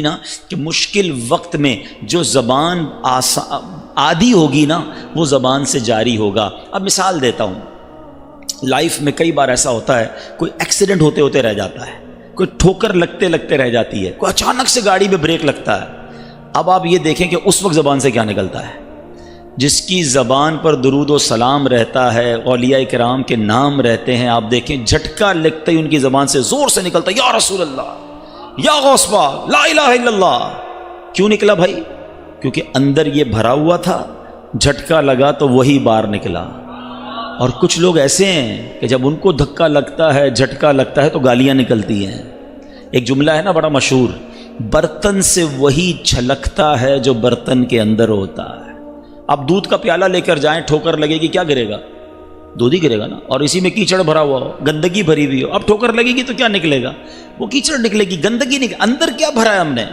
نا کہ مشکل وقت میں جو زبان عادی ہوگی نا وہ زبان سے جاری ہوگا۔ اب مثال دیتا ہوں، لائف میں کئی بار ایسا ہوتا ہے، کوئی ایکسیڈنٹ ہوتے ہوتے رہ جاتا ہے، کوئی ٹھوکر لگتے لگتے رہ جاتی ہے، کوئی اچانک سے گاڑی میں بریک لگتا ہے۔ اب آپ یہ دیکھیں کہ اس وقت زبان سے کیا نکلتا ہے۔ جس کی زبان پر درود و سلام رہتا ہے، اولیاء کرام کے نام رہتے ہیں، آپ دیکھیں جھٹکا لگتے ہی ان کی زبان سے زور سے نکلتا ہے، یا رسول اللہ، یا غوث پاک، لا الہ الا اللہ۔ کیوں نکلا بھائی؟ کیونکہ اندر یہ بھرا ہوا تھا، جھٹکا لگا تو وہی باہر نکلا۔ اور کچھ لوگ ایسے ہیں کہ جب ان کو دھکا لگتا ہے، جھٹکا لگتا ہے تو گالیاں نکلتی ہیں۔ ایک جملہ ہے نا بڑا مشہور، برتن سے وہی چھلکتا ہے جو برتن کے اندر ہوتا ہے۔ اب دودھ کا پیالہ لے کر جائیں، ٹھوکر لگے گی، کیا گرے گا؟ دودھ ہی گرے گا نا۔ اور اسی میں کیچڑ بھرا ہوا ہو، گندگی بھری ہوئی ہو، اب ٹھوکر لگے گی تو کیا نکلے گا؟ وہ کیچڑ نکلے گی، گندگی نکلے۔ اندر کیا بھرا ہے ہم نے؟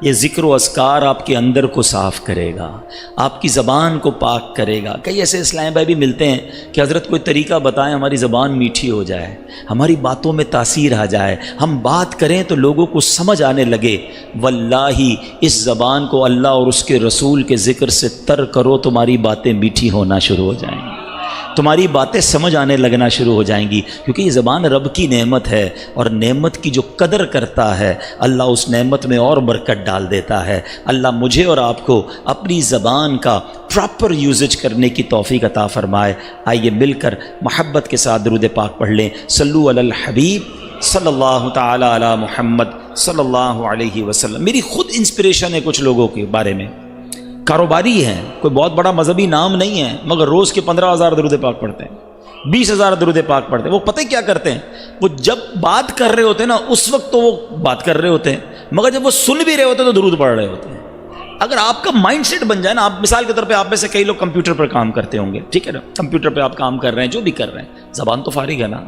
یہ ذکر و اذکار آپ کے اندر کو صاف کرے گا، آپ کی زبان کو پاک کرے گا۔ کئی ایسے اسلام بھائی بھی ملتے ہیں کہ حضرت کوئی طریقہ بتائیں ہماری زبان میٹھی ہو جائے، ہماری باتوں میں تاثیر آ جائے، ہم بات کریں تو لوگوں کو سمجھ آنے لگے۔ واللہ اس زبان کو اللہ اور اس کے رسول کے ذکر سے تر کرو، تمہاری باتیں میٹھی ہونا شروع ہو جائیں گی، تمہاری باتیں سمجھ آنے لگنا شروع ہو جائیں گی۔ کیونکہ یہ زبان رب کی نعمت ہے، اور نعمت کی جو قدر کرتا ہے اللہ اس نعمت میں اور برکت ڈال دیتا ہے۔ اللہ مجھے اور آپ کو اپنی زبان کا پراپر یوزج کرنے کی توفیق عطا فرمائے۔ آئیے مل کر محبت کے ساتھ درود پاک پڑھ لیں۔ صلو علی الحبیب صلی اللہ تعالی علی محمد صلی اللہ علیہ وسلم۔ میری خود انسپریشن ہے کچھ لوگوں کے بارے میں، کاروباری ہیں، کوئی بہت بڑا مذہبی نام نہیں ہے، مگر روز کے 15,000 درود پاک پڑھتے ہیں، 20,000 درود پاک پڑھتے ہیں۔ وہ پتہ کیا کرتے ہیں؟ وہ جب بات کر رہے ہوتے ہیں نا اس وقت تو وہ بات کر رہے ہوتے ہیں، مگر جب وہ سن بھی رہے ہوتے ہیں تو درود پڑھ رہے ہوتے ہیں۔ اگر آپ کا مائنڈ سیٹ بن جائے نا، آپ مثال کے طور پہ آپ میں سے کئی لوگ کمپیوٹر پر کام کرتے ہوں گے، ٹھیک ہے نا، کمپیوٹر پہ آپ کام کر رہے ہیں، جو بھی کر رہے ہیں، زبان تو فارغ ہے نا۔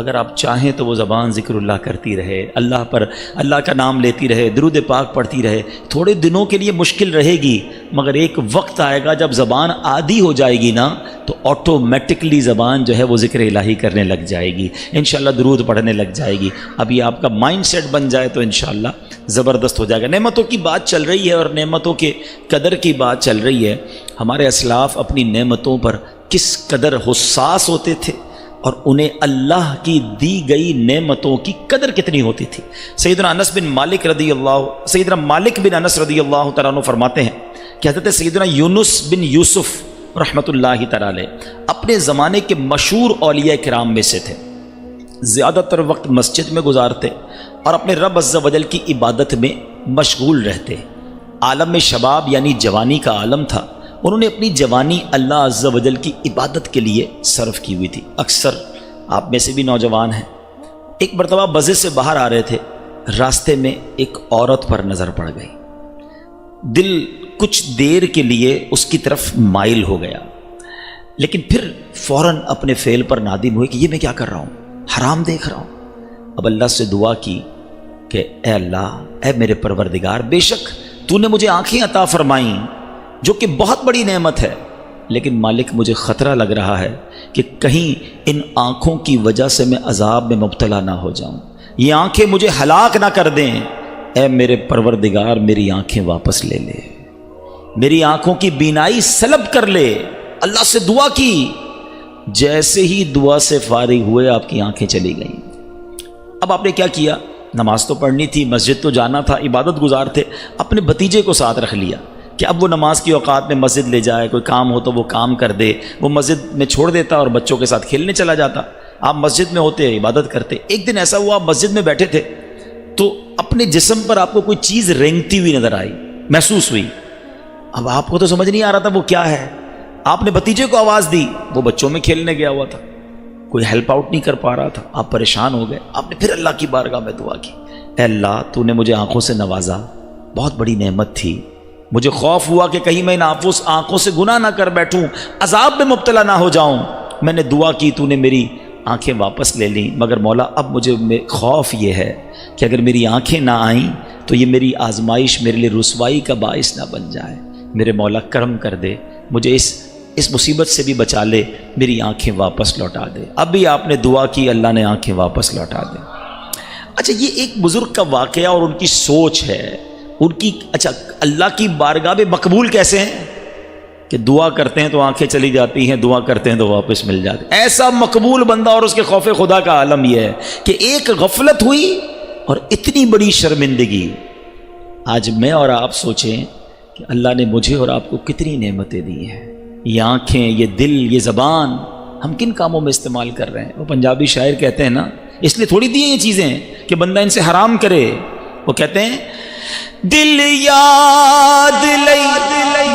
اگر آپ چاہیں تو وہ زبان ذکر اللہ کرتی رہے، اللہ پر اللہ کا نام لیتی رہے، درود پاک پڑھتی رہے۔ تھوڑے دنوں کے لیے مشکل رہے گی، مگر ایک وقت آئے گا جب زبان عادی ہو جائے گی نا تو آٹومیٹکلی زبان جو ہے وہ ذکر الہی کرنے لگ جائے گی، انشاءاللہ درود پڑھنے لگ جائے گی۔ ابھی آپ کا مائنڈ سیٹ بن جائے تو انشاءاللہ زبردست ہو جائے گا۔ نعمتوں کی بات چل رہی ہے اور نعمتوں کے قدر کی بات چل رہی ہے۔ ہمارے اسلاف اپنی نعمتوں پر کس قدر حساس ہوتے تھے اور انہیں اللہ کی دی گئی نعمتوں کی قدر کتنی ہوتی تھی۔ سیدنا مالک بن انس رضی اللہ تعالیٰ عنہ فرماتے ہیں کہ حضرت سیدنا یونس بن یوسف رحمۃ اللہ تعالیٰ علیہ اپنے زمانے کے مشہور اولیاء کرام میں سے تھے، زیادہ تر وقت مسجد میں گزارتے اور اپنے رب عز و جل کی عبادت میں مشغول رہتے۔ عالم شباب یعنی جوانی کا عالم تھا، انہوں نے اپنی جوانی اللہ عز و جل کی عبادت کے لیے صرف کی ہوئی تھی۔ اکثر آپ میں سے بھی نوجوان ہیں، ایک مرتبہ مسجد سے باہر آ رہے تھے، راستے میں ایک عورت پر نظر پڑ گئی، دل کچھ دیر کے لیے اس کی طرف مائل ہو گیا، لیکن پھر فوراً اپنے فعل پر نادم ہوئے کہ یہ میں کیا کر رہا ہوں، حرام دیکھ رہا ہوں۔ اب اللہ سے دعا کی کہ اے اللہ، اے میرے پروردگار، بے شک تو نے مجھے آنکھیں عطا فرمائیں جو کہ بہت بڑی نعمت ہے، لیکن مالک مجھے خطرہ لگ رہا ہے کہ کہیں ان آنکھوں کی وجہ سے میں عذاب میں مبتلا نہ ہو جاؤں، یہ آنکھیں مجھے ہلاک نہ کر دیں۔ اے میرے پروردگار، میری آنکھیں واپس لے لے، میری آنکھوں کی بینائی سلب کر لے۔ اللہ سے دعا کی، جیسے ہی دعا سے فارغ ہوئے آپ کی آنکھیں چلی گئیں۔ اب آپ نے کیا کیا؟ نماز تو پڑھنی تھی، مسجد تو جانا تھا، عبادت گزار تھے، اپنے بھتیجے کو ساتھ رکھ لیا کہ اب وہ نماز کی اوقات میں مسجد لے جائے، کوئی کام ہو تو وہ کام کر دے، وہ مسجد میں چھوڑ دیتا اور بچوں کے ساتھ کھیلنے چلا جاتا۔ آپ مسجد میں ہوتے، عبادت کرتے۔ ایک دن ایسا ہوا آپ مسجد میں بیٹھے تھے تو اپنے جسم پر آپ کو کوئی چیز رینگتی ہوئی نظر آئی، محسوس ہوئی۔ اب آپ کو تو سمجھ نہیں آ رہا تھا وہ کیا ہے، آپ نے بھتیجے کو آواز دی، وہ بچوں میں کھیلنے گیا ہوا تھا، کوئی ہیلپ آؤٹ نہیں کر پا رہا تھا، آپ پریشان ہو گئے۔ آپ نے پھر اللہ کی بارگاہ میں دعا کی، اے اللہ تو نے مجھے آنکھوں سے نوازا، بہت بڑی نعمت تھی، مجھے خوف ہوا کہ کہیں میں ان آنکھوں سے گناہ نہ کر بیٹھوں، عذاب میں مبتلا نہ ہو جاؤں۔ میں نے دعا کی، تو نے میری آنکھیں واپس لے لیں، مگر مولا اب مجھے خوف یہ ہے کہ اگر میری آنکھیں نہ آئیں تو یہ میری آزمائش میرے لیے رسوائی کا باعث نہ بن جائے۔ میرے مولا کرم کر دے، مجھے اس مصیبت سے بھی بچا لے، میری آنکھیں واپس لوٹا دے۔ اب بھی آپ نے دعا کی، اللہ نے آنکھیں واپس لوٹا دے۔ اچھا، یہ ایک بزرگ کا واقعہ اور ان کی سوچ ہے۔ ان کی اچھا اللہ کی بارگاہ میں مقبول کیسے ہیں کہ دعا کرتے ہیں تو آنکھیں چلی جاتی ہیں، دعا کرتے ہیں تو واپس مل جاتے ہیں. ایسا مقبول بندہ. اور اس کے خوف خدا کا عالم یہ ہے کہ ایک غفلت ہوئی اور اتنی بڑی شرمندگی. آج میں اور آپ سوچیں کہ اللہ نے مجھے اور آپ کو کتنی نعمتیں دی ہیں. یہ آنکھیں، یہ دل، یہ زبان ہم کن کاموں میں استعمال کر رہے ہیں؟ وہ پنجابی شاعر کہتے ہیں نا، اس لیے تھوڑی دی ہیں یہ چیزیں کہ بندہ ان سے حرام کرے. وہ کہتے ہیں دل یاد لئی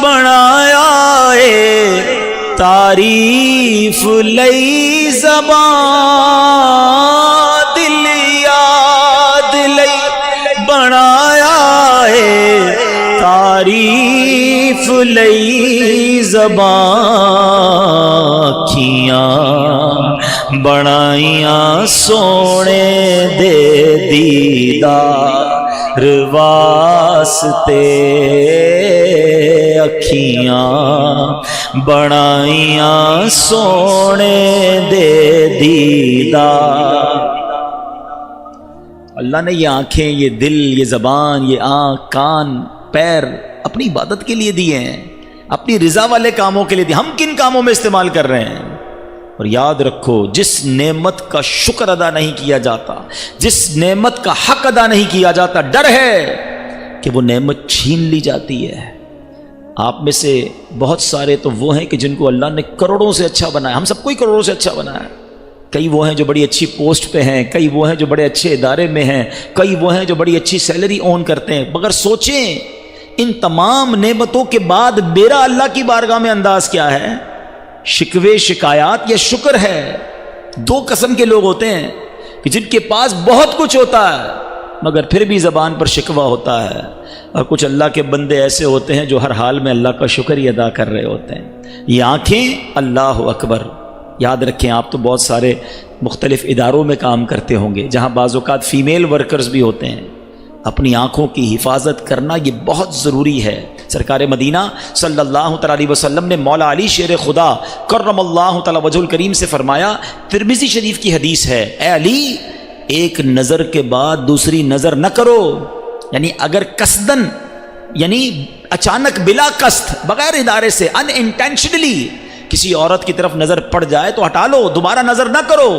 بنایا اے تعریف لئی زبان، دل یاد لئی بنایا اے تعریف لئی زبان، اکھیاں بنائیاں سونے دے دیدار واسطے، اکھیاں بنائیاں سونے دے دیدار. اللہ نے یہ آنکھیں، یہ دل، یہ زبان، یہ آنکھ، کان، پیر اپنی عبادت کے لیے دیے ہیں، اپنی رضا والے کاموں کے لیے دیے. ہم کن کاموں میں استعمال کر رہے ہیں؟ اور یاد رکھو، جس نعمت کا شکر ادا نہیں کیا جاتا، جس نعمت کا حق ادا نہیں کیا جاتا، ڈر ہے کہ وہ نعمت چھین لی جاتی ہے. آپ میں سے بہت سارے تو وہ ہیں کہ جن کو اللہ نے کروڑوں سے اچھا بنایا. ہم سب کو ہی کروڑوں سے اچھا بنایا. کئی وہ ہیں جو بڑی اچھی پوسٹ پہ ہیں، کئی وہ ہیں جو بڑے اچھے ادارے میں ہیں، کئی وہ ہیں جو بڑی اچھی سیلری اون کرتے ہیں. مگر سوچیں ان تمام نعمتوں کے بعد میرا اللہ کی بارگاہ میں انداز کیا ہے؟ شکوے، شکایات یا شکر ہے؟ دو قسم کے لوگ ہوتے ہیں کہ جن کے پاس بہت کچھ ہوتا ہے مگر پھر بھی زبان پر شکوہ ہوتا ہے، اور کچھ اللہ کے بندے ایسے ہوتے ہیں جو ہر حال میں اللہ کا شکر ہی ادا کر رہے ہوتے ہیں. یہ آنکھیں، اللہ اکبر. یاد رکھیں، آپ تو بہت سارے مختلف اداروں میں کام کرتے ہوں گے جہاں بعض اوقات فیمیل ورکرز بھی ہوتے ہیں. اپنی آنکھوں کی حفاظت کرنا یہ بہت ضروری ہے. سرکار مدینہ صلی اللہ تعالی علیہ وسلم نے مولا علی شیر خدا کرم اللہ تعالی وجہ الکریم سے فرمایا، ترمذی شریف کی حدیث ہے، اے علی ایک نظر کے بعد دوسری نظر نہ کرو. یعنی اگر قصدن، یعنی اچانک بلا قصد، بغیر ارادے سے، ان انٹینشنلی کسی عورت کی طرف نظر پڑ جائے تو ہٹا لو، دوبارہ نظر نہ کرو.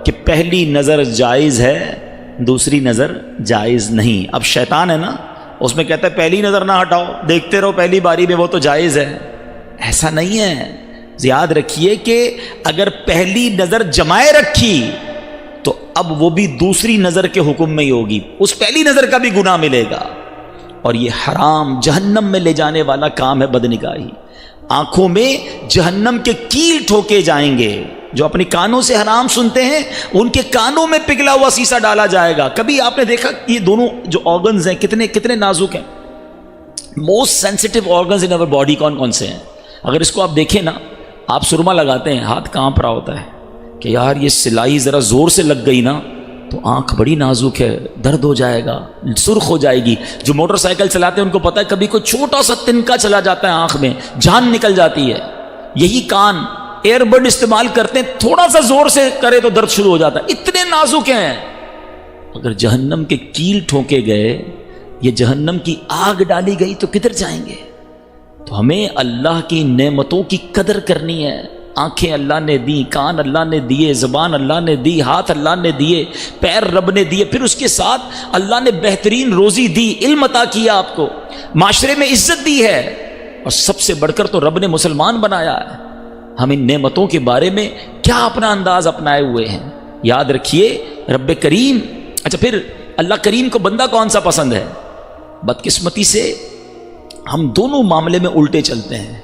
کہ پہلی نظر جائز ہے، دوسری نظر جائز نہیں. اب شیطان ہے نا، اس میں کہتا ہے پہلی نظر نہ ہٹاؤ، دیکھتے رہو پہلی باری میں، وہ تو جائز ہے. ایسا نہیں ہے. یاد رکھیے کہ اگر پہلی نظر جمائے رکھی تو اب وہ بھی دوسری نظر کے حکم میں ہی ہوگی، اس پہلی نظر کا بھی گناہ ملے گا. اور یہ حرام، جہنم میں لے جانے والا کام ہے بدنگاہی. آنکھوں میں جہنم کے کیل ٹھوکے جائیں گے. جو اپنی کانوں سے حرام سنتے ہیں ان کے کانوں میں پگھلا ہوا سیسا ڈالا جائے گا. کبھی آپ نے دیکھا یہ دونوں جو آرگنز ہیں کتنے نازک ہیں؟ موسٹ سینسٹیو آرگنز ان اور باڈی کون کون سے ہیں؟ اگر اس کو آپ دیکھیں نا، آپ سرما لگاتے ہیں، ہاتھ کانپ رہا ہوتا ہے کہ یار یہ سلائی ذرا زور سے لگ گئی نا تو آنکھ بڑی نازک ہے، درد ہو جائے گا، سرخ ہو جائے گی. جو موٹر سائیکل چلاتے ہیں ان کو پتہ ہے کبھی کوئی چھوٹا سا تنکا چلا جاتا ہے آنکھ میں، جان نکل جاتی ہے. یہی کان ایئر بڈ استعمال کرتے ہیں، تھوڑا سا زور سے کرے تو درد شروع ہو جاتا ہے، اتنے نازک ہیں. اگر جہنم کے کیل ٹھوکے گئے، یہ جہنم کی آگ ڈالی گئی تو کدھر جائیں گے؟ تو ہمیں اللہ کی نعمتوں کی قدر کرنی ہے. آنکھیں اللہ نے دی، کان اللہ نے دیے، زبان اللہ نے دی، ہاتھ اللہ نے دیے، پیر رب نے دیے، پھر اس کے ساتھ اللہ نے بہترین روزی دی، علم عطا کیا، آپ کو معاشرے میں عزت دی ہے، اور سب سے بڑھ کر تو رب نے مسلمان بنایا ہے. ہم ان نعمتوں کے بارے میں کیا اپنا انداز اپنائے ہوئے ہیں؟ یاد رکھیے رب کریم. اچھا پھر اللہ کریم کو بندہ کون سا پسند ہے؟ بدقسمتی سے ہم دونوں معاملے میں الٹے چلتے ہیں.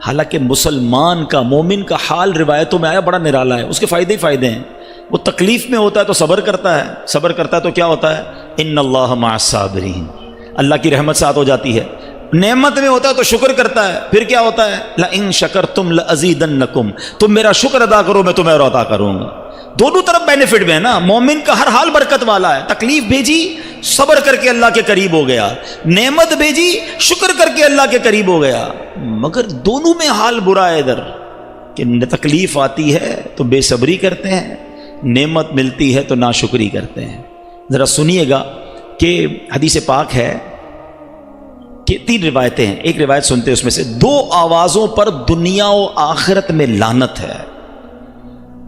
حالانکہ مسلمان کا، مومن کا حال روایتوں میں آیا بڑا نرالا ہے. اس کے فائدے ہی فائدے ہیں. وہ تکلیف میں ہوتا ہے تو صبر کرتا ہے، صبر کرتا ہے تو کیا ہوتا ہے؟ ان اللہ مع الصابرین، اللہ کی رحمت ساتھ ہو جاتی ہے. نعمت میں ہوتا ہے تو شکر کرتا ہے، پھر کیا ہوتا ہے؟ لئن شکرتم لازیدنکم، تم میرا شکر ادا کرو میں تمہیں اور عطا کروں گا. دونوں طرف بینیفٹ میں ہے نا. مومن کا ہر حال برکت والا ہے. تکلیف بھیجی، صبر کر کے اللہ کے قریب ہو گیا. نعمت بھیجی، شکر کر کے اللہ کے قریب ہو گیا. مگر دونوں میں حال برا ہے ادھر کہ تکلیف آتی ہے تو بے صبری کرتے ہیں، نعمت ملتی ہے تو ناشکری کرتے ہیں. ذرا سنیے گا کہ حدیث پاک ہے کہ 3 روایتیں ہیں، ایک روایت سنتے اس میں سے 2 آوازوں پر دنیا و آخرت میں لعنت ہے۔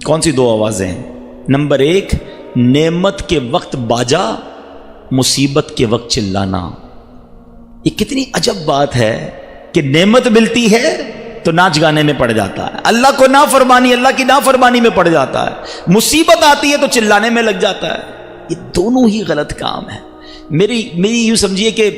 کون سی 2 آوازیں ہیں؟ نمبر 1، نعمت کے وقت باجا، مصیبت کے وقت چلانا۔ یہ کتنی عجب بات ہے کہ نعمت ملتی ہے تو ناچ گانے میں پڑ جاتا ہے، اللہ کو نافرمانی، اللہ کی نافرمانی میں پڑ جاتا ہے، مصیبت آتی ہے تو چلانے میں لگ جاتا ہے۔ یہ دونوں ہی غلط کام ہے۔ میری یوں سمجھیے کہ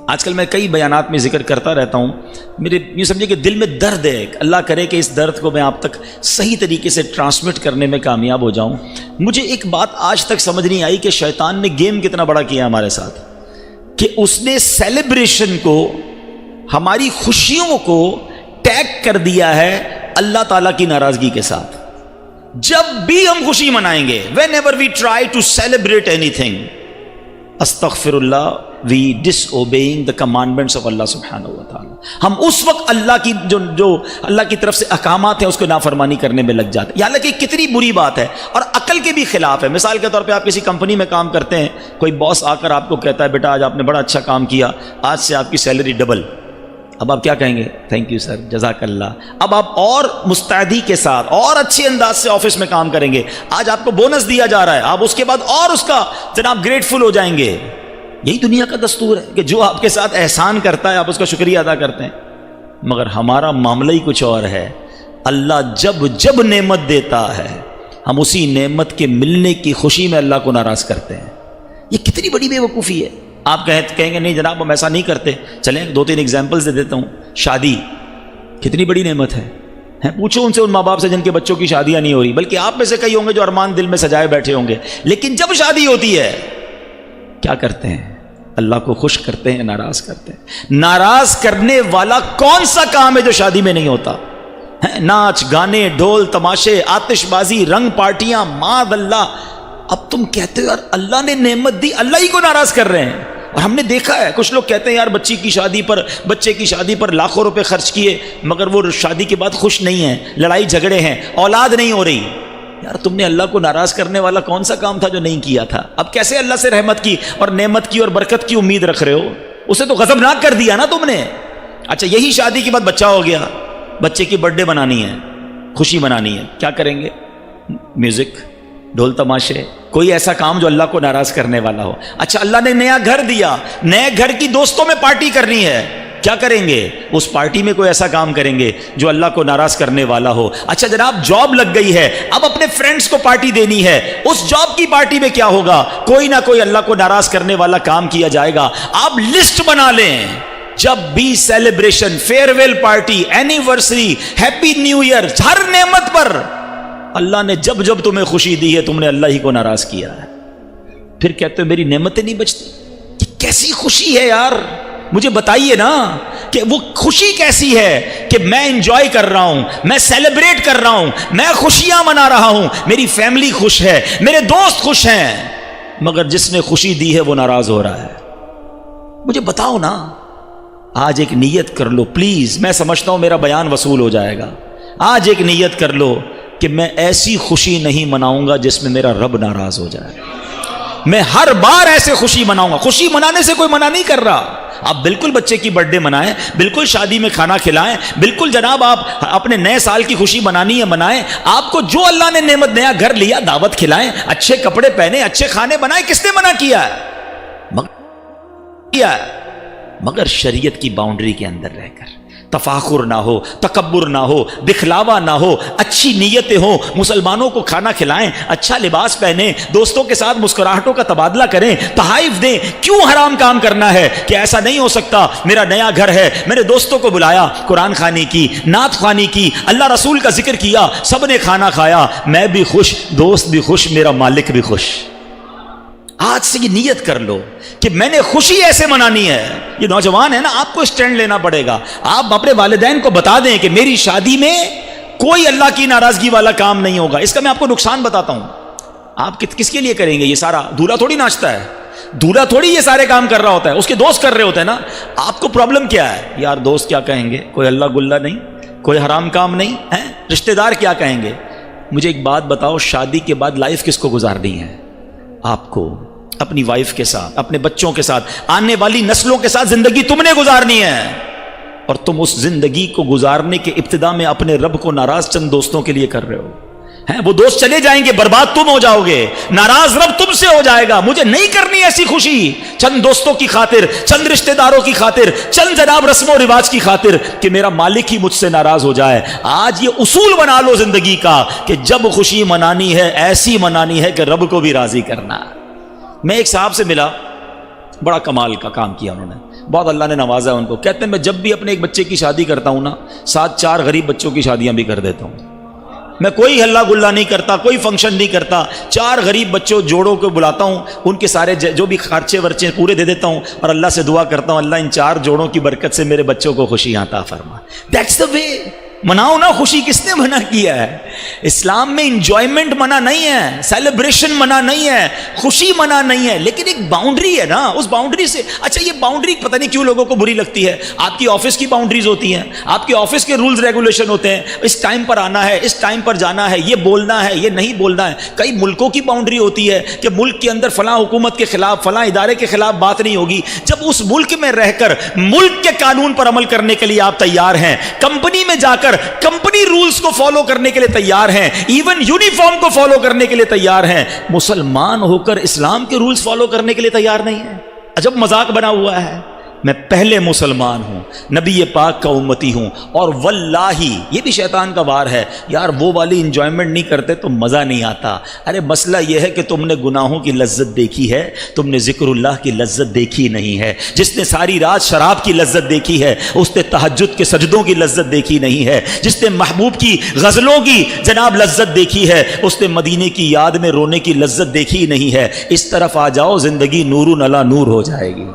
آج کل میں کئی بیانات میں ذکر کرتا رہتا ہوں، میرے یوں سمجھیے کہ دل میں درد ہے، اللہ کرے کہ اس درد کو میں آپ تک صحیح طریقے سے ٹرانسمٹ کرنے میں کامیاب ہو جاؤں۔ مجھے ایک بات آج تک سمجھ نہیں آئی کہ شیطان نے گیم کتنا بڑا کیا ہمارے ساتھ، کہ اس نے سیلیبریشن کو، ہماری خوشیوں کو ٹیگ کر دیا ہے اللہ تعالیٰ کی ناراضگی کے ساتھ۔ جب بھی ہم خوشی منائیں گے، whenever we try to celebrate anything، استغفر اللہ، we disobeying the commandments of اللہ سبحانہ و تعالی۔ ہم اس وقت اللہ کی جو اللہ کی طرف سے احکامات ہیں اس کو نافرمانی کرنے میں لگ جاتے ہیں۔ حالانکہ کتنی بری بات ہے اور عقل کے بھی خلاف ہے۔ مثال کے طور پہ آپ کسی کمپنی میں کام کرتے ہیں، کوئی باس آ کر آپ کو کہتا ہے بیٹا آج آپ نے بڑا اچھا کام کیا، آج سے آپ کی سیلری ڈبل۔ اب آپ کیا کہیں گے؟ تھینک یو سر، جزاک اللہ۔ اب آپ اور مستعدی کے ساتھ اور اچھے انداز سے آفس میں کام کریں گے، آج آپ کو بونس دیا جا رہا ہے، آپ اس کے بعد اور اس کا جناب گریٹفل ہو جائیں گے۔ یہی دنیا کا دستور ہے کہ جو آپ کے ساتھ احسان کرتا ہے آپ اس کا شکریہ ادا کرتے ہیں، مگر ہمارا معاملہ ہی کچھ اور ہے۔ اللہ جب نعمت دیتا ہے ہم اسی نعمت کے ملنے کی خوشی میں اللہ کو ناراض کرتے ہیں۔ یہ کتنی بڑی بے وقوفی ہے۔ آپ کہیں گے نہیں جناب ہم ایسا نہیں کرتے، چلیں 2-3 ایگزامپلز دے دیتا ہوں۔ شادی کتنی بڑی نعمت ہے، پوچھو ان سے، ان ماں باپ سے جن کے بچوں کی شادیاں نہیں ہو رہی، بلکہ آپ میں سے کئی ہوں گے جو ارمان دل میں سجائے بیٹھے ہوں گے، لیکن جب شادی ہوتی ہے کیا کرتے ہیں؟ اللہ کو خوش کرتے ہیں، ناراض کرتے ہیں۔ ناراض کرنے والا کون سا کام ہے جو شادی میں نہیں ہوتا؟ ناچ گانے، ڈھول تماشے، آتش بازی، رنگ پارٹیاں، معاذ اللہ۔ اب تم کہتے ہو یار اللہ نے نعمت دی، اللہ ہی کو ناراض کر رہے ہیں۔ اور ہم نے دیکھا ہے کچھ لوگ کہتے ہیں یار بچے کی شادی پر لاکھوں روپے خرچ کیے مگر وہ شادی کے بعد خوش نہیں ہیں، لڑائی جھگڑے ہیں، اولاد نہیں ہو رہی۔ یار تم نے اللہ کو ناراض کرنے والا کون سا کام تھا جو نہیں کیا تھا؟ اب کیسے اللہ سے رحمت کی اور نعمت کی اور برکت کی امید رکھ رہے ہو؟ اسے تو غضبناک کر دیا نا تم نے۔ اچھا یہی شادی کے بعد بچہ ہو گیا، بچے کی برتھ ڈے منانی ہے، خوشی منانی ہے، کیا کریں گے؟ میوزک، ڈھول تماشے، کوئی ایسا کام جو اللہ کو ناراض کرنے والا ہو۔ اچھا اللہ نے نیا گھر دیا، نئے گھر کی دوستوں میں پارٹی کرنی ہے، کیا کریں گے؟ اس پارٹی میں کوئی ایسا کام کریں گے جو اللہ کو ناراض کرنے والا ہو۔ اچھا جناب جاب لگ گئی ہے، اب اپنے فرینڈز کو پارٹی دینی ہے، اس جاب کی پارٹی میں کیا ہوگا؟ کوئی نہ کوئی اللہ کو ناراض کرنے والا کام کیا جائے گا۔ آپ لسٹ بنا لیں، جب بھی celebration, farewell party, anniversary, happy new year, ہر نعمت پر اللہ نے جب تمہیں خوشی دی ہے تم نے اللہ ہی کو ناراض کیا ہے۔ پھر کہتے ہو میری نعمتیں نہیں بچتی۔ یہ کیسی خوشی ہے یار؟ مجھے بتائیے نا کہ وہ خوشی کیسی ہے کہ میں انجوائے کر رہا ہوں، میں سیلیبریٹ کر رہا ہوں، میں خوشیاں منا رہا ہوں، میری فیملی خوش ہے، میرے دوست خوش ہیں، مگر جس نے خوشی دی ہے وہ ناراض ہو رہا ہے۔ مجھے بتاؤ نا، آج ایک نیت کر لو پلیز، میں سمجھتا ہوں میرا بیان وصول ہو جائے گا۔ آج ایک نیت کر لو کہ میں ایسی خوشی نہیں مناؤں گا جس میں میرا رب ناراض ہو جائے۔ میں ہر بار ایسے خوشی مناؤں گا۔ خوشی منانے سے کوئی منع نہیں کر رہا، آپ بالکل بچے کی برتھ ڈے منائیں، بالکل شادی میں کھانا کھلائیں، بالکل جناب آپ اپنے نئے سال کی خوشی منانی ہے منائیں، آپ کو جو اللہ نے نعمت نیا گھر لیا دعوت کھلائیں، اچھے کپڑے پہنے، اچھے کھانے بنائیں، کس نے منع کیا ہے؟ مگر شریعت کی باؤنڈری کے اندر رہ کر، تفاخر نہ ہو، تکبر نہ ہو، دکھلاوا نہ ہو، اچھی نیتیں ہوں، مسلمانوں کو کھانا کھلائیں، اچھا لباس پہنیں، دوستوں کے ساتھ مسکراہٹوں کا تبادلہ کریں، تحائف دیں۔ کیوں حرام کام کرنا ہے کہ ایسا نہیں ہو سکتا؟ میرا نیا گھر ہے، میرے دوستوں کو بلایا، قرآن خوانی کی، نعت خوانی کی، اللہ رسول کا ذکر کیا، سب نے کھانا کھایا، میں بھی خوش، دوست بھی خوش، میرا مالک بھی خوش۔ آج سے یہ نیت کر لو کہ میں نے خوشی ایسے منانی ہے۔ یہ نوجوان ہے نا، آپ کو اسٹینڈ لینا پڑے گا۔ آپ اپنے والدین کو بتا دیں کہ میری شادی میں کوئی اللہ کی ناراضگی والا کام نہیں ہوگا۔ اس کا میں آپ کو نقصان بتاتا ہوں۔ آپ کس کے لیے کریں گے یہ سارا؟ دولہا تھوڑی ناچتا ہے، دولہا تھوڑی یہ سارے کام کر رہا ہوتا ہے، اس کے دوست کر رہے ہوتے ہیں نا۔ آپ کو پرابلم کیا ہے؟ یار دوست کیا کہیں گے، کوئی اللہ گلہ نہیں، کوئی حرام کام نہیں ہے، رشتہ دار کیا کہیں گے۔ مجھے ایک بات بتاؤ، شادی کے بعد لائف کس کو گزارنی ہے؟ آپ کو۔ اپنی وائف کے ساتھ، اپنے بچوں کے ساتھ، آنے والی نسلوں کے ساتھ زندگی تم نے گزارنی ہے، اور تم اس زندگی کو گزارنے کے ابتدا میں اپنے رب کو ناراض چند دوستوں کے لیے کر رہے ہو ہیں۔ وہ دوست چلے جائیں گے، برباد تم ہو جاؤ گے، ناراض رب تم سے ہو جائے گا۔ مجھے نہیں کرنی ایسی خوشی چند دوستوں کی خاطر، چند رشتہ داروں کی خاطر، چند جناب رسم و رواج کی خاطر کہ میرا مالک ہی مجھ سے ناراض ہو جائے۔ آج یہ اصول بنا لو زندگی کا کہ جب خوشی منانی ہے ایسی منانی ہے کہ رب کو بھی راضی کرنا۔ میں ایک صاحب سے ملا، بڑا کمال کا کام کیا انہوں نے، بہت اللہ نے نوازا ان کو۔ کہتے ہیں میں جب بھی اپنے ایک بچے کی شادی کرتا ہوں نا، ساتھ 4 غریب بچوں کی شادیاں بھی کر دیتا ہوں۔ میں کوئی ہلا گلا نہیں کرتا، کوئی فنکشن نہیں کرتا، 4 غریب بچوں جوڑوں کو بلاتا ہوں، ان کے سارے جو بھی خرچے ورچے پورے دے دیتا ہوں، اور اللہ سے دعا کرتا ہوں اللہ ان 4 جوڑوں کی برکت سے میرے بچوں کو خوشیاں عطا فرما۔ دیٹس دا وے۔ مناؤ نا خوشی، کس نے منع کیا ہے؟ اسلام میں انجوائمنٹ منع نہیں ہے، سیلیبریشن منع نہیں ہے، خوشی منع نہیں ہے، لیکن ایک باؤنڈری ہے نا، اس باؤنڈری سے اچھا یہ باؤنڈری پتہ نہیں کیوں لوگوں کو بری لگتی ہے۔ آپ کی آفس کی باؤنڈریز ہوتی ہیں، آپ کے آفس کے رولز ریگولیشن ہوتے ہیں، اس ٹائم پر آنا ہے، اس ٹائم پر جانا ہے، یہ بولنا ہے، یہ نہیں بولنا ہے۔ کئی ملکوں کی باؤنڈری ہوتی ہے کہ ملک کے اندر فلاں حکومت کے خلاف، فلاں ادارے کے خلاف بات نہیں ہوگی۔ جب اس ملک میں رہ کر ملک کے قانون پر عمل کرنے کے لیے آپ تیار ہیں، کمپنی میں جا کر کمپنی رولز کو فالو کرنے کے لیے تیار ہیں، ایون یونیفارم کو فالو کرنے کے لیے تیار ہیں، مسلمان ہو کر اسلام کے رولز فالو کرنے کے لیے تیار نہیں ہیں۔ عجب مذاق بنا ہوا ہے۔ میں پہلے مسلمان ہوں، نبی پاک کا امتی ہوں، اور واللہ یہ بھی شیطان کا وار ہے، یار وہ والی انجوائمنٹ نہیں کرتے تو مزہ نہیں آتا۔ ارے مسئلہ یہ ہے کہ تم نے گناہوں کی لذت دیکھی ہے، تم نے ذکر اللہ کی لذت دیکھی نہیں ہے۔ جس نے ساری رات شراب کی لذت دیکھی ہے اس نے تہجد کے سجدوں کی لذت دیکھی نہیں ہے۔ جس نے محبوب کی غزلوں کی جناب لذت دیکھی ہے اس نے مدینے کی یاد میں رونے کی لذت دیکھی نہیں ہے۔ اس طرف آ جاؤ، زندگی نور علی نور ہو جائے گی۔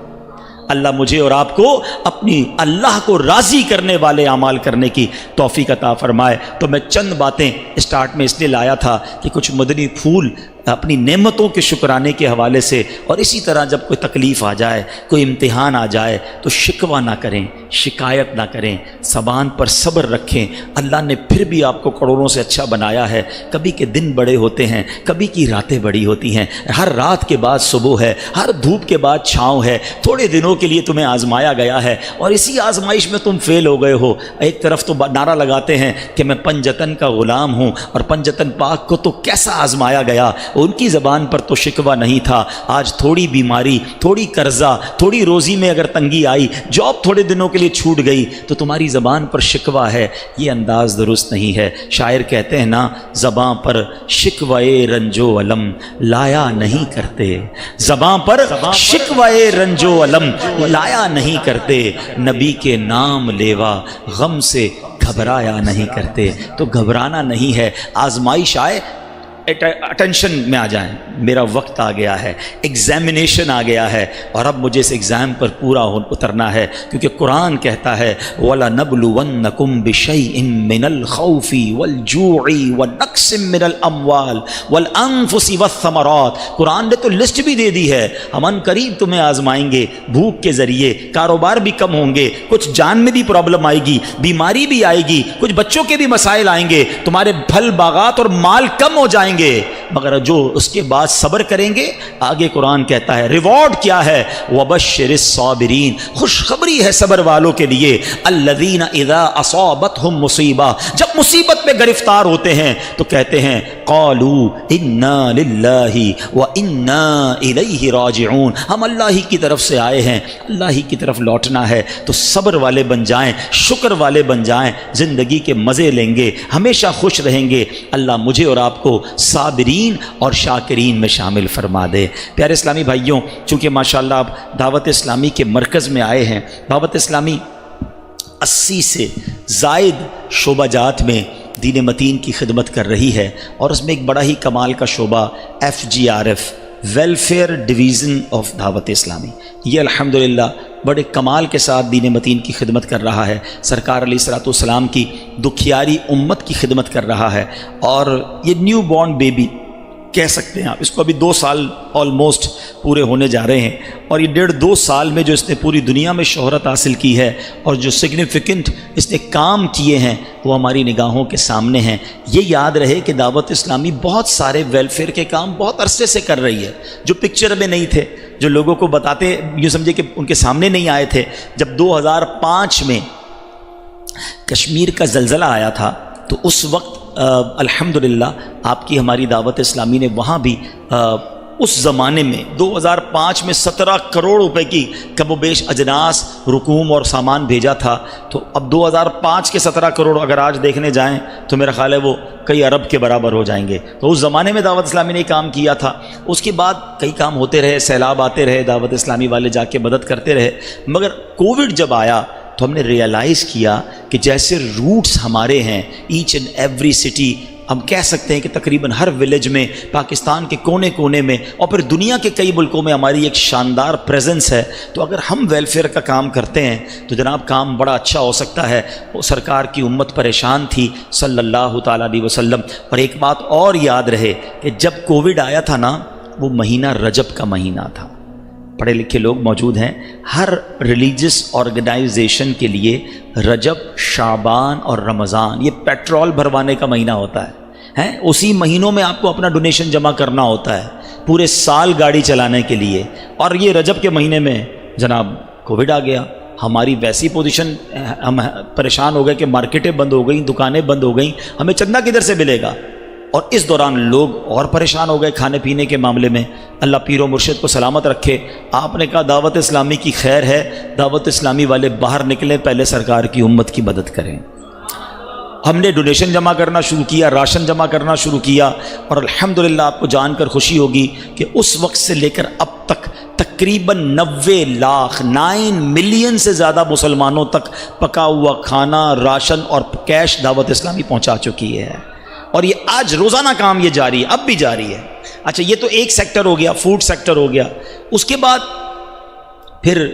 اللہ مجھے اور آپ کو اپنی اللہ کو راضی کرنے والے اعمال کرنے کی توفیق عطا فرمائے۔ تو میں چند باتیں اسٹارٹ میں اس لیے لایا تھا کہ کچھ مدنی پھول اپنی نعمتوں کے شکرانے کے حوالے سے، اور اسی طرح جب کوئی تکلیف آ جائے، کوئی امتحان آ جائے تو شکوہ نہ کریں، شکایت نہ کریں، زبان پر صبر رکھیں۔ اللہ نے پھر بھی آپ کو کروڑوں سے اچھا بنایا ہے۔ کبھی کے دن بڑے ہوتے ہیں، کبھی کی راتیں بڑی ہوتی ہیں، ہر رات کے بعد صبح ہے، ہر دھوپ کے بعد چھاؤں ہے۔ تھوڑے دنوں کے لیے تمہیں آزمایا گیا ہے اور اسی آزمائش میں تم فیل ہو گئے ہو۔ ایک طرف تو نعرہ لگاتے ہیں کہ میں پنجتن کا غلام ہوں، اور پنجتن پاک کو تو کیسا آزمایا گیا، ان کی زبان پر تو شکوہ نہیں تھا۔ آج تھوڑی بیماری، تھوڑی قرضہ، تھوڑی روزی میں اگر تنگی آئی، جاب تھوڑے دنوں کے لیے چھوٹ گئی تو تمہاری زبان پر شکوہ ہے۔ یہ انداز درست نہیں ہے۔ شاعر کہتے ہیں نا، زبان پر شکوائے رنج و علم لایا نہیں کرتے، زبان پر شکوائے رنج و علم لایا نہیں کرتے، نبی کے نام لیوا غم سے گھبرایا نہیں کرتے۔ تو گھبرانا نہیں ہے، آزمائش آئے اٹینشن میں آ جائیں، میرا وقت آ گیا ہے، ایگزامینیشن آ گیا ہے، اور اب مجھے اس ایگزام پر پورا اترنا ہے، کیونکہ قرآن کہتا ہے وَلَنَبْلُوَنَّكُمْ بِشَيْءٍ مِّنَ الْخَوْفِ وَالْجُوعِ وَنَقْصٍ مِّنَ الْأَمْوَالِ وَالْأَنفُسِ وَالثَّمَرَاتِ۔ قرآن نے تو لسٹ بھی دے دی ہے، ہم ان قریب تمہیں آزمائیں گے، بھوک کے ذریعے، کاروبار بھی کم ہوں گے، کچھ جان میں بھی پرابلم آئے گی، بیماری بھی آئے گی، کچھ بچوں کے بھی مسائل آئیں گے، تمہارے پھل باغات اور مال کم ہو جائیں گے، مگر جو اس کے بعد صبر کریں گے، آگے قرآن کہتا ہے ریوارڈ کیا ہے، وَبَشِّرِ الصَّابِرِينَ، خوشخبری ہے صبر والوں کے لیے، الَّذِينَ إِذَا أَصَابَتْهُمْ مُصِیبَةٌ، جب مصیبت میں گرفتار ہوتے ہیں تو کہتے ہیں قَالُوا إِنَّا لِلَّهِ وَإِنَّا إِلَيْهِ رَاجِعُونَ، ہم اللہ ہی کی طرف سے آئے ہیں، اللہ ہی کی طرف لوٹنا ہے۔ تو صبر والے بن جائیں، شکر والے بن جائیں، زندگی کے مزے لیں گے، ہمیشہ خوش رہیں گے۔ اللہ مجھے اور آپ کو صابرین اور شاکرین میں شامل فرما دے۔ پیارے اسلامی بھائیوں، چونکہ ماشاءاللہ آپ دعوت اسلامی کے مرکز میں آئے ہیں، دعوت اسلامی 80 سے زائد شعبہ جات میں دین متین کی خدمت کر رہی ہے، اور اس میں ایک بڑا ہی کمال کا شعبہ FGRF، ویلفیئر ڈویژن آف دعوت اسلامی، یہ الحمدللہ بڑے کمال کے ساتھ دین متین کی خدمت کر رہا ہے، سرکار علیہ الصلوۃ والسلام کی دکھیاری امت کی خدمت کر رہا ہے۔ اور یہ نیو بورن بیبی کہہ سکتے ہیں آپ اس کو. ابھی 2 سال آلموسٹ پورے ہونے جا رہے ہیں, اور یہ 1.5-2 سال میں جو اس نے پوری دنیا میں شہرت حاصل کی ہے اور جو سگنیفیکنٹ اس نے کام کیے ہیں وہ ہماری نگاہوں کے سامنے ہیں. یہ یاد رہے کہ دعوت اسلامی بہت سارے ویلفیئر کے کام بہت عرصے سے کر رہی ہے جو پکچر میں نہیں تھے, جو لوگوں کو بتاتے یوں سمجھے کہ ان کے سامنے نہیں آئے تھے. جب 2005 میں کشمیر کا زلزلہ آیا تھا تو اس وقت الحمدللہ آپ کی ہماری دعوت اسلامی نے وہاں بھی اس زمانے میں 2005 میں 17 کروڑ روپے کی کم و بیش اجناس رقوم اور سامان بھیجا تھا. تو اب 2005 کے 17 کروڑ اگر آج دیکھنے جائیں تو میرا خیال ہے وہ کئی ارب کے برابر ہو جائیں گے. تو اس زمانے میں دعوت اسلامی نے کام کیا تھا. اس کے بعد کئی کام ہوتے رہے, سیلاب آتے رہے, دعوت اسلامی والے جا کے مدد کرتے رہے. مگر کووڈ جب آیا تو ہم نے ریئلائز کیا کہ جیسے روٹس ہمارے ہیں ایچ اینڈ ایوری سٹی, ہم کہہ سکتے ہیں کہ تقریباً ہر ولیج میں, پاکستان کے کونے کونے میں اور پھر دنیا کے کئی ملکوں میں ہماری ایک شاندار پریزنس ہے. تو اگر ہم ویلفیئر کا کام کرتے ہیں تو جناب کام بڑا اچھا ہو سکتا ہے. وہ سرکار کی امت پریشان تھی صلی اللہ تعالیٰ علیہ وسلم. اور ایک بات اور یاد رہے کہ جب کووڈ آیا تھا نا, وہ مہینہ رجب کا مہینہ تھا. پڑھے لکھے لوگ موجود ہیں, ہر ریلیجس آرگنائزیشن کے لیے رجب, شعبان اور رمضان یہ پیٹرول بھروانے کا مہینہ ہوتا ہے. اسی مہینوں میں آپ کو اپنا ڈونیشن جمع کرنا ہوتا ہے پورے سال گاڑی چلانے کے لیے. اور یہ رجب کے مہینے میں جناب کووڈ آ گیا. ہماری ویسی پوزیشن, ہم پریشان ہو گئے کہ مارکیٹیں بند ہو گئیں, دکانیں بند ہو گئیں, ہمیں چندہ کدھر سے ملے گا. اور اس دوران لوگ اور پریشان ہو گئے کھانے پینے کے معاملے میں. اللہ پیر و مرشد کو سلامت رکھے. آپ نے کہا دعوت اسلامی کی خیر ہے, دعوت اسلامی والے باہر نکلیں, پہلے سرکار کی امت کی مدد کریں. ہم نے ڈونیشن جمع کرنا شروع کیا, راشن جمع کرنا شروع کیا, اور الحمدللہ آپ کو جان کر خوشی ہوگی کہ اس وقت سے لے کر اب تک تقریباً 90 لاکھ 9 ملین سے زیادہ مسلمانوں تک پکا ہوا کھانا, راشن اور کیش دعوت اسلامی پہنچا چکی ہے. اور یہ آج روزانہ کام یہ جاری ہے, اب بھی جاری ہے. اچھا یہ تو ایک سیکٹر ہو گیا, فوڈ سیکٹر ہو گیا. اس کے بعد پھر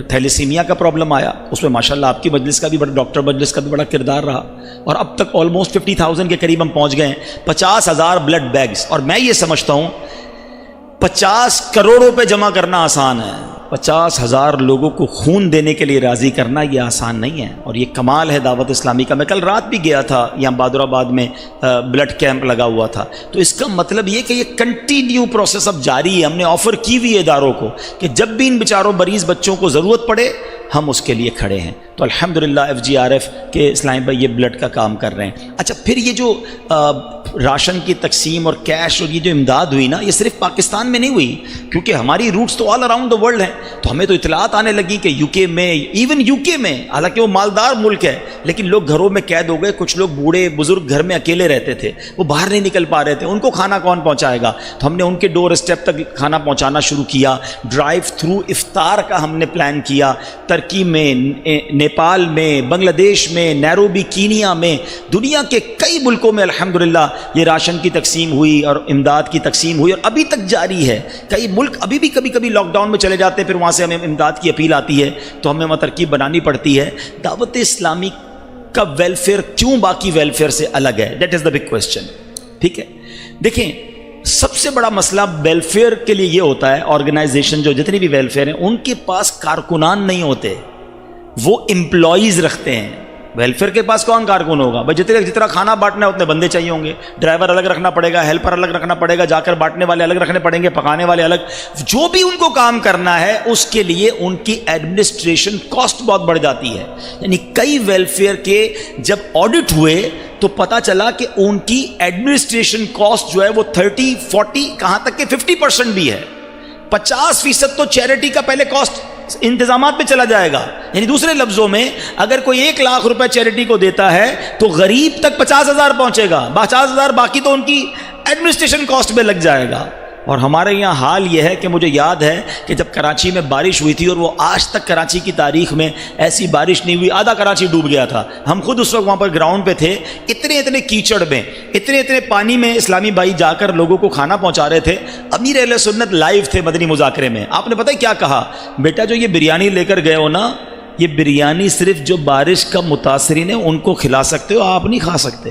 تھیلیسیمیا کا پرابلم آیا. اس میں ماشاءاللہ آپ کی مجلس کا بھی بڑا, ڈاکٹر مجلس کا بھی بڑا کردار رہا. اور اب تک آلموسٹ 50,000 کے قریب ہم پہنچ گئے ہیں. 50,000 بلڈ بیگز. اور میں یہ سمجھتا ہوں 50 کروڑ روپے جمع کرنا آسان ہے, 50,000 لوگوں کو خون دینے کے لیے راضی کرنا یہ آسان نہیں ہے. اور یہ کمال ہے دعوت اسلامی کا. میں کل رات بھی گیا تھا, یہاں بہادر آباد میں بلڈ کیمپ لگا ہوا تھا. تو اس کا مطلب یہ کہ یہ کنٹینیو پروسیس اب جاری ہے. ہم نے آفر کی ہوئی اداروں کو کہ جب بھی ان بیچاروں مریض بچوں کو ضرورت پڑے ہم اس کے لیے کھڑے ہیں. تو الحمدللہ FGRF کے اسلام بھائی یہ بلڈ کا کام کر رہے ہیں. اچھا پھر یہ جو راشن کی تقسیم اور کیش اور یہ جو امداد ہوئی نا, یہ صرف پاکستان میں نہیں ہوئی, کیونکہ ہماری روٹس تو آل اراؤنڈ دا ورلڈ ہیں. تو ہمیں تو اطلاعات آنے لگی کہ UK میں, ایون UK میں, حالانکہ وہ مالدار ملک ہے, لیکن لوگ گھروں میں قید ہو گئے. کچھ لوگ بوڑھے بزرگ گھر میں اکیلے رہتے تھے, وہ باہر نہیں نکل پا رہے تھے, ان کو کھانا کون پہنچائے گا. تو ہم نے ان کے ڈور اسٹیپ تک کھانا پہنچانا شروع کیا. ڈرائیو تھرو افطار کا ہم نے پلان کیا. ترکی میں, نیپال میں, بنگلہ دیش میں, نیروبی کینیا میں, دنیا کے کئی ملکوں میں الحمدللہ یہ راشن کی تقسیم ہوئی اور امداد کی تقسیم ہوئی, اور ابھی تک جاری ہے. کئی ملک ابھی بھی کبھی کبھی لاک ڈاؤن میں چلے جاتے ہیں, پھر وہاں سے ہمیں امداد کی اپیل آتی ہے تو ہمیں وہاں ترکیب بنانی پڑتی ہے. دعوت اسلامی کا ویلفیئر کیوں باقی ویلفیئر سے الگ ہے؟ That is the big question. ٹھیک ہے, دیکھیں سب سے بڑا مسئلہ ویلفیئر کے لیے یہ ہوتا ہے, آرگنائزیشن جو جتنی بھی ویلفیئر ہیں ان کے پاس کارکنان نہیں ہوتے, وہ امپلائیز رکھتے ہیں. ویلفیئر کے پاس کون کارکن ہوگا بھائی؟ جتنا کھانا بانٹنا ہے اتنے بندے چاہیے ہوں گے, ڈرائیور الگ رکھنا پڑے گا, ہیلپر الگ رکھنا پڑے گا, جا کر بانٹنے والے الگ رکھنے پڑیں گے, پکانے والے الگ. جو بھی ان کو کام کرنا ہے اس کے لیے ان کی ایڈمنسٹریشن کاسٹ بہت بڑھ جاتی ہے. یعنی کئی ویلفیئر کے جب آڈٹ ہوئے تو پتا چلا کہ ان کی ایڈمنسٹریشن کاسٹ جو ہے وہ 30-40 کہاں تک کہ 50% بھی ہے. 50% تو چیریٹی کا پہلے کاسٹ انتظامات پہ چلا جائے گا. یعنی دوسرے لفظوں میں اگر کوئی 1 لاکھ روپے چیریٹی کو دیتا ہے تو غریب تک 50,000 پہنچے گا, 50,000 باقی تو ان کی ایڈمنسٹریشن کاسٹ میں لگ جائے گا. اور ہمارے یہاں حال یہ ہے کہ مجھے یاد ہے کہ جب کراچی میں بارش ہوئی تھی, اور وہ آج تک کراچی کی تاریخ میں ایسی بارش نہیں ہوئی, آدھا کراچی ڈوب گیا تھا. ہم خود اس وقت وہاں پر گراؤنڈ پہ تھے, اتنے کیچڑ میں, اتنے پانی میں اسلامی بھائی جا کر لوگوں کو کھانا پہنچا رہے تھے. امیر اہل سنت لائیو تھے مدنی مذاکرے میں. آپ نے پتہ کیا کہا؟ بیٹا جو یہ بریانی لے کر گئے ہو نا, یہ بریانی صرف جو بارش کا متاثرین ہیں ان کو کھلا سکتے ہو, آپ نہیں کھا سکتے.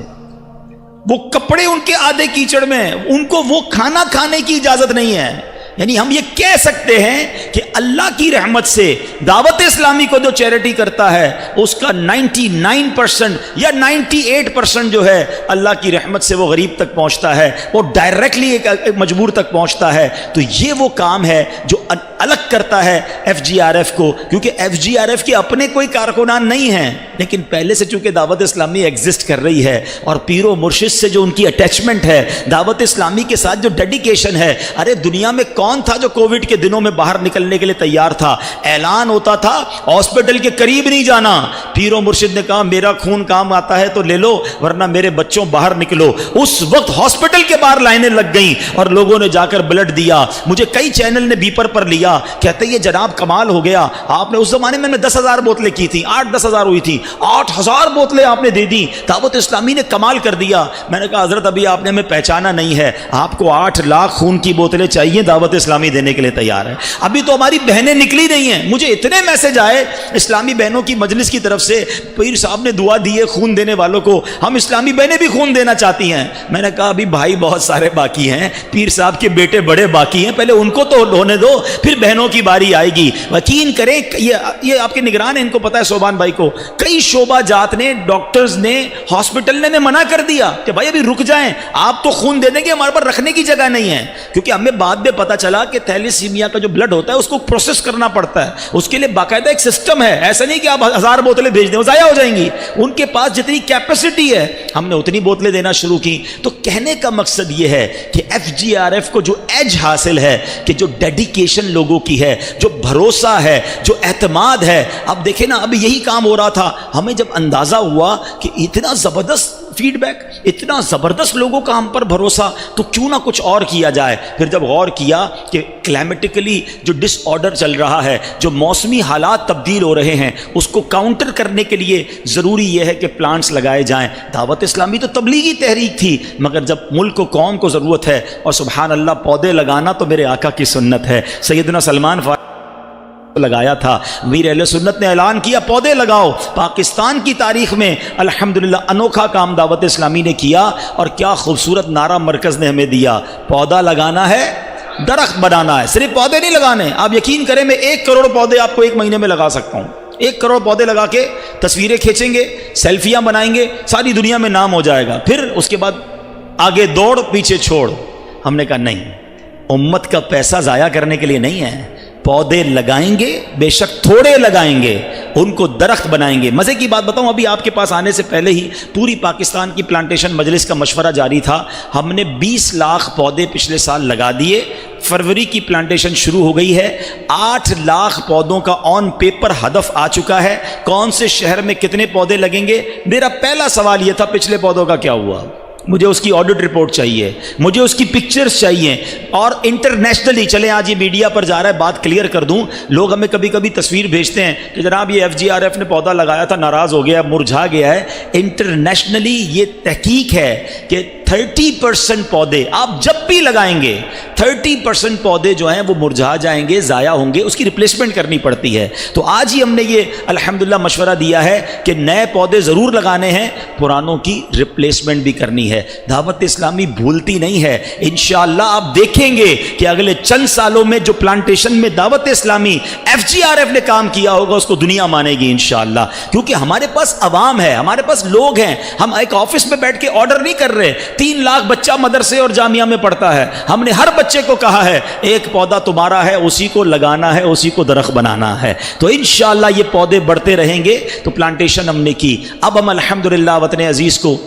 وہ کپڑے ان کے آدھے کیچڑ میں، ان کو وہ کھانا کھانے کی اجازت نہیں ہے. یعنی ہم یہ کہہ سکتے ہیں کہ اللہ کی رحمت سے دعوت اسلامی کو جو چیریٹی کرتا ہے اس کا 99% یا 98% جو ہے اللہ کی رحمت سے وہ غریب تک پہنچتا ہے، وہ ڈائریکٹلی ایک مجبور تک پہنچتا ہے. تو یہ وہ کام ہے جو الگ کرتا ہے ایف جی آر ایف کو، کیونکہ ایف جی آر ایف کے اپنے کوئی کارکنان نہیں ہیں، لیکن پہلے سے چونکہ دعوت اسلامی ایگزسٹ کر رہی ہے اور پیر و مرشد سے جو ان کی اٹیچمنٹ ہے، دعوت اسلامی کے ساتھ جو ڈیڈیکیشن ہے. ارے دنیا میں کون تھا جو کووڈ کے دنوں میں باہر نکلنے کے لیے تیار تھا؟ اعلان ہوتا تھا ہاسپٹل کے قریب نہیں جانا، پیر و مرشد نے کہا میرا خون کام آتا ہے تو لے لو ورنہ میرے بچوں باہر نکلو. اس وقت ہاسپٹل کے باہر لائنیں لگ گئیں اور لوگوں نے جا کر بلڈ دیا. مجھے کئی چینل نے بیپر پر لیا، کہتے یہ جناب کمال ہو گیا، آپ نے اس زمانے میں 10,000 بوتلیں کی تھی، 8-10,000 ہوئی تھی، 8,000 بوتلیں آپ نے دے دی، دعوت اسلامی نے کمال کر دیا. میں نے کہا حضرت ابھی آپ نے ہمیں پہچانا نہیں ہے، آپ کو 8 لاکھ خون کی بوتلیں چاہیے، دعوت اسلامی دینے کے لیے تیار ہے. ابھی تو ہماری بہنیں نکلی نہیں ہیں. مجھے اتنے میسج آئے اسلامی بہنوں کی مجلس کی طرف سے، پیر صاحب نے دعا دی ہے خون دینے والوں کو، ہم اسلامی بہنیں بھی خون دینا چاہتی ہیں. میں نے کہا ابھی بھائی بہت سارے باقی ہیں، پیر صاحب کے بیٹے بڑے باقی ہیں، پہلے ان کو تو ہونے دو، پھر بہنوں کی باری آئے گی. یقین کریں یہ آپ کے نگران ہیں، ان کو پتا ہے صوبان بھائی کو، کئی شعبہ جات نے، ڈاکٹرز نے، ہاسپٹل نے منع کر دیا کہ بھائی ابھی رک جائیں، آپ تو خون دے دیں گے، ہمارے پاس رکھنے کی جگہ نہیں ہے. کیونکہ ہمیں بعد میں پتا چلا کہ تھیلیسیمیا کا جو بلڈ ہوتا ہے اس کو پروسیس کرنا پڑتا ہے، اس کے لیے باقاعدہ ایک سسٹم ہے. ایسا نہیں کہ آپ 1000 بوتلیں بھیج دیں، وہ ضائع ہو جائیں گی. ان کے پاس جتنی کیپیسٹی ہے ہم نے اتنی بوتلیں دینا شروع کی. تو کہنے کا مقصد یہ ہے کہ ایف جی آر ایف کو جو ایج حاصل ہے کہ جو ڈیڈیکیشن لوگوں کی ہے، جو بھروسہ ہے، جو اعتماد ہے. اب دیکھیں نا، اب یہی کام ہو رہا تھا، ہمیں جب اندازہ ہوا کہ اتنا زبردست فیڈ بیک، اتنا زبردست لوگوں کا ہم پر بھروسہ، تو کیوں نہ کچھ اور کیا جائے. پھر جب غور کیا کہ کلائمیٹیکلی جو ڈس آرڈر چل رہا ہے، جو موسمی حالات تبدیل ہو رہے ہیں، اس کو کاؤنٹر کرنے کے لیے ضروری یہ ہے کہ پلانٹس لگائے جائیں. دعوت اسلامی تو تبلیغی تحریک تھی، مگر جب ملک و قوم کو ضرورت ہے، اور سبحان اللہ پودے لگانا تو میرے آقا کی سنت ہے. سیدنا سلمان لگایا تھا، میر اہل سنت نے اعلان کیا پودے لگاؤ. پاکستان کی تاریخ میں الحمدللہ انوکھا کام دعوت اسلامی نے کیا، اور کیا خوبصورت نعرہ مرکز نے ہمیں دیا، پودا لگانا ہے، درخت بنانا ہے. صرف پودے نہیں لگانے، آپ یقین کریں میں 1 کروڑ پودے آپ کو 1 مہینے میں لگا سکتا ہوں. 1 کروڑ پودے لگا کے تصویریں کھینچیں گے، سیلفیاں بنائیں گے، ساری دنیا میں نام ہو جائے گا. پھر اس کے بعد آگے دوڑ پیچھے چھوڑ. ہم نے کہا نہیں، امت کا پیسہ ضائع کرنے کے لیے نہیں ہے. پودے لگائیں گے، بے شک تھوڑے لگائیں گے، ان کو درخت بنائیں گے. مزے کی بات بتاؤں، ابھی آپ کے پاس آنے سے پہلے ہی پوری پاکستان کی پلانٹیشن مجلس کا مشورہ جاری تھا. ہم نے 20 لاکھ پودے پچھلے سال لگا دیے. فروری کی پلانٹیشن شروع ہو گئی ہے. 8 لاکھ پودوں کا آن پیپر ہدف آ چکا ہے. کون سے شہر میں کتنے پودے لگیں گے؟ میرا پہلا سوال یہ تھا پچھلے پودوں کا کیا ہوا؟ مجھے اس کی آڈٹ رپورٹ چاہیے، مجھے اس کی پکچرز چاہیے. اور انٹرنیشنلی چلیں آج یہ میڈیا پر جا رہا ہے، بات کلیئر کر دوں، لوگ ہمیں کبھی کبھی تصویر بھیجتے ہیں کہ جناب یہ ایف جی آر ایف نے پودا لگایا تھا، ناراض ہو گیا، مرجھا گیا ہے. انٹرنیشنلی یہ تحقیق ہے کہ 30% پودے آپ جب بھی لگائیں گے 30% پودے جو ہیں وہ مرجھا جائیں گے، ضائع ہوں گے، اس کی ریپلیسمنٹ کرنی پڑتی ہے. تو آج ہی ہم نے یہ الحمدللہ مشورہ دیا ہے کہ نئے پودے ضرور لگانے ہیں، پرانوں کی ریپلیسمنٹ بھی کرنی ہے. دعوت اسلامی بھولتی نہیں ہے. انشاءاللہ آپ دیکھیں گے کہ اگلے چند سالوں میں جو پلانٹیشن میں دعوت اسلامی ایف جی آر ایف نے کام کیا ہوگا اس کو دنیا مانے گی انشاءاللہ. کیونکہ ہمارے پاس عوام ہے، ہمارے پاس لوگ ہیں. ہم ایک آفس میں بیٹھ کے آرڈر نہیں کر رہے. 3 لاکھ بچہ مدرسے اور جامعہ میں پڑھتا ہے. ہم نے ہر بچے کو کہا ہے ایک پودا تمہارا ہے، اسی کو لگانا ہے، اسی کو درخت بنانا ہے. تو انشاءاللہ یہ پودے بڑھتے رہیں گے. تو پلانٹیشن ہم نے کی. اب ہم الحمدللہ وطن عزیز کو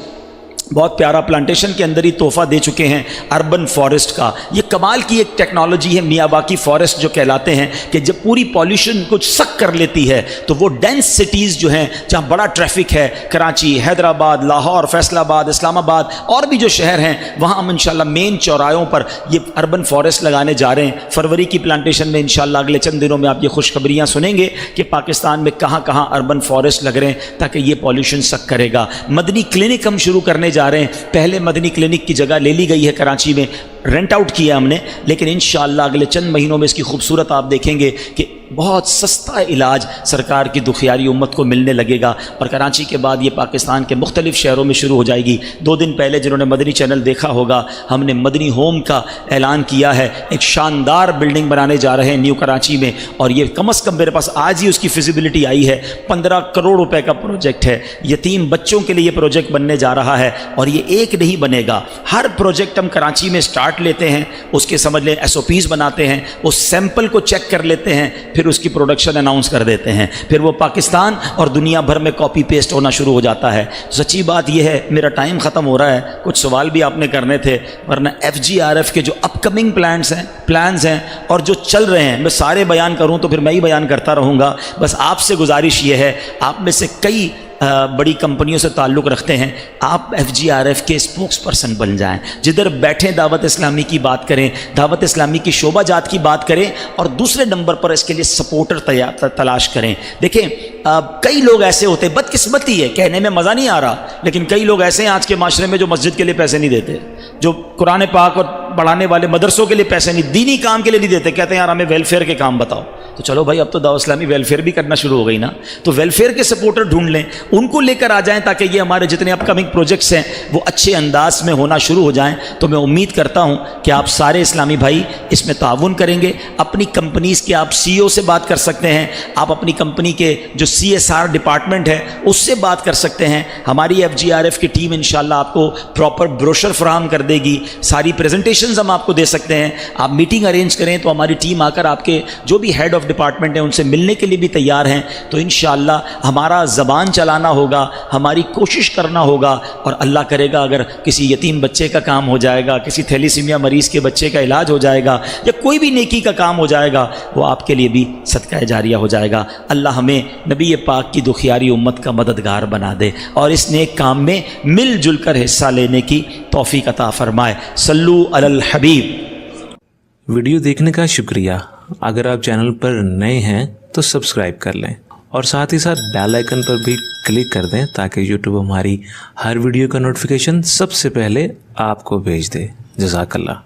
بہت پیارا پلانٹیشن کے اندر ہی تحفہ دے چکے ہیں اربن فارسٹ کا. یہ کمال کی ایک ٹیکنالوجی ہے میاواکی فارسٹ جو کہلاتے ہیں، کہ جب پوری پالیوشن کو سک کر لیتی ہے تو وہ ڈینس سٹیز جو ہیں جہاں بڑا ٹریفک ہے، کراچی، حیدرآباد، لاہور، فیصل آباد، اسلام آباد اور بھی جو شہر ہیں، وہاں ہم انشاءاللہ مین چوراہوں پر یہ اربن فارسٹ لگانے جا رہے ہیں. فروری کی پلانٹیشن میں انشاءاللہ اگلے چند دنوں میں آپ یہ خوشخبریاں سنیں گے کہ پاکستان میں کہاں کہاں اربن فارسٹ لگ رہے ہیں تاکہ یہ پالیوشن سک کرے گا. مدنی کلینک ہم شروع کرنے جا رہے ہیں. پہلے مدنی کلینک کی جگہ لے لی گئی ہے کراچی میں، رینٹ آؤٹ کیا ہم نے، لیکن انشاءاللہ اگلے چند مہینوں میں اس کی خوبصورت آپ دیکھیں گے کہ بہت سستا علاج سرکار کی دکھیاری امت کو ملنے لگے گا، اور کراچی کے بعد یہ پاکستان کے مختلف شہروں میں شروع ہو جائے گی۔ 2 دن پہلے جنہوں نے مدنی چینل دیکھا ہوگا، ہم نے مدنی ہوم کا اعلان کیا ہے، ایک شاندار بلڈنگ بنانے جا رہے ہیں نیو کراچی میں، اور یہ کم از کم میرے پاس آج ہی اس کی فیزیبلٹی آئی ہے، 15 کروڑ روپے کا پروجیکٹ ہے۔ یتیم بچوں کے لیے یہ پروجیکٹ بننے جا رہا ہے، اور یہ ایک نہیں بنے گا، ہر پروجیکٹ ہم کراچی میں سٹارٹ لیتے ہیں، اس کے سمجھ لیں SOPs بناتے ہیں، اس سیمپل کو چیک کر لیتے ہیں، پھر اس کی پروڈکشن اناؤنس کر دیتے ہیں، پھر وہ پاکستان اور دنیا بھر میں کاپی پیسٹ ہونا شروع ہو جاتا ہے۔ سچی بات یہ ہے، میرا ٹائم ختم ہو رہا ہے، کچھ سوال بھی آپ نے کرنے تھے، ورنہ FGRF کے جو اپ کمنگ پلانز ہیں اور جو چل رہے ہیں، میں سارے بیان کروں تو پھر میں ہی بیان کرتا رہوں گا۔ بس آپ سے گزارش یہ ہے، آپ میں سے کئی بڑی کمپنیوں سے تعلق رکھتے ہیں، آپ FGRF کے اسپوکس پرسن بن جائیں، جدھر بیٹھیں دعوت اسلامی کی بات کریں، دعوت اسلامی کی شعبہ جات کی بات کریں، اور دوسرے نمبر پر اس کے لیے سپورٹر تلاش کریں۔ دیکھیں کئی لوگ ایسے ہوتے ہیں، بدقسمتی ہے، کہنے میں مزہ نہیں آ رہا، لیکن کئی لوگ ایسے ہیں آج کے معاشرے میں جو مسجد کے لیے پیسے نہیں دیتے، جو قرآن پاک اور پڑھانے والے مدرسوں کے لیے پیسے نہیں، دینی کام کے لیے نہیں دیتے، کہتے ہیں یار ہمیں ویلفیئر کے کام بتاؤ۔ تو چلو بھائی، اب تو دعوت اسلامی ویلفیئر بھی کرنا شروع ہو گئی نا، تو ویلفیئر کے سپورٹر ڈھونڈ لیں، ان کو لے کر آ جائیں، تاکہ یہ ہمارے جتنے اپ کمنگ پروجیکٹس ہیں وہ اچھے انداز میں ہونا شروع ہو جائیں۔ تو میں امید کرتا ہوں کہ آپ سارے اسلامی بھائی اس میں تعاون کریں گے۔ اپنی کمپنیز کے آپ CEO سے بات کر سکتے ہیں، آپ اپنی کمپنی کے جو CSR ڈپارٹمنٹ ہے اس سے بات کر سکتے ہیں۔ ہماری FGRF کی ٹیم انشاءاللہ آپ کو پراپر بروشر فراہم کر دے گی، ساری پریزنٹیشنز ہم آپ کو دے سکتے ہیں۔ آپ میٹنگ ارینج کریں تو ہماری ٹیم آ کر آپ کے جو بھی ہیڈ آف ڈپارٹمنٹ ہیں ان سے ملنے کے لیے بھی تیار ہیں۔ تو انشاءاللہ ہمارا زبان چلانا ہوگا، ہماری کوشش کرنا ہوگا، اور اللہ کرے گا اگر کسی یتیم بچے کا کام ہو جائے گا، کسی تھیلیسیمیا مریض کے بچے کا علاج ہو جائے گا، یا کوئی بھی نیکی کا کام ہو جائے گا، وہ آپ کے لیے بھی صدقہ جاریہ ہو جائے گا۔ اللہ ہمیں نبی پاک کی دکھیاری امت کا مددگار بنا دے، اور اس نیک کام میں مل جل کر حصہ لینے کی توفیق عطا فرمائے۔ صلو علی الحبیب۔ ویڈیو دیکھنے کا شکریہ۔ اگر آپ چینل پر نئے ہیں تو سبسکرائب کر لیں، اور ساتھ ہی ساتھ بیل آئیکن پر بھی کلک کر دیں تاکہ یوٹیوب ہماری ہر ویڈیو کا نوٹیفیکیشن سب سے پہلے آپ کو بھیج دے۔ جزاک اللہ۔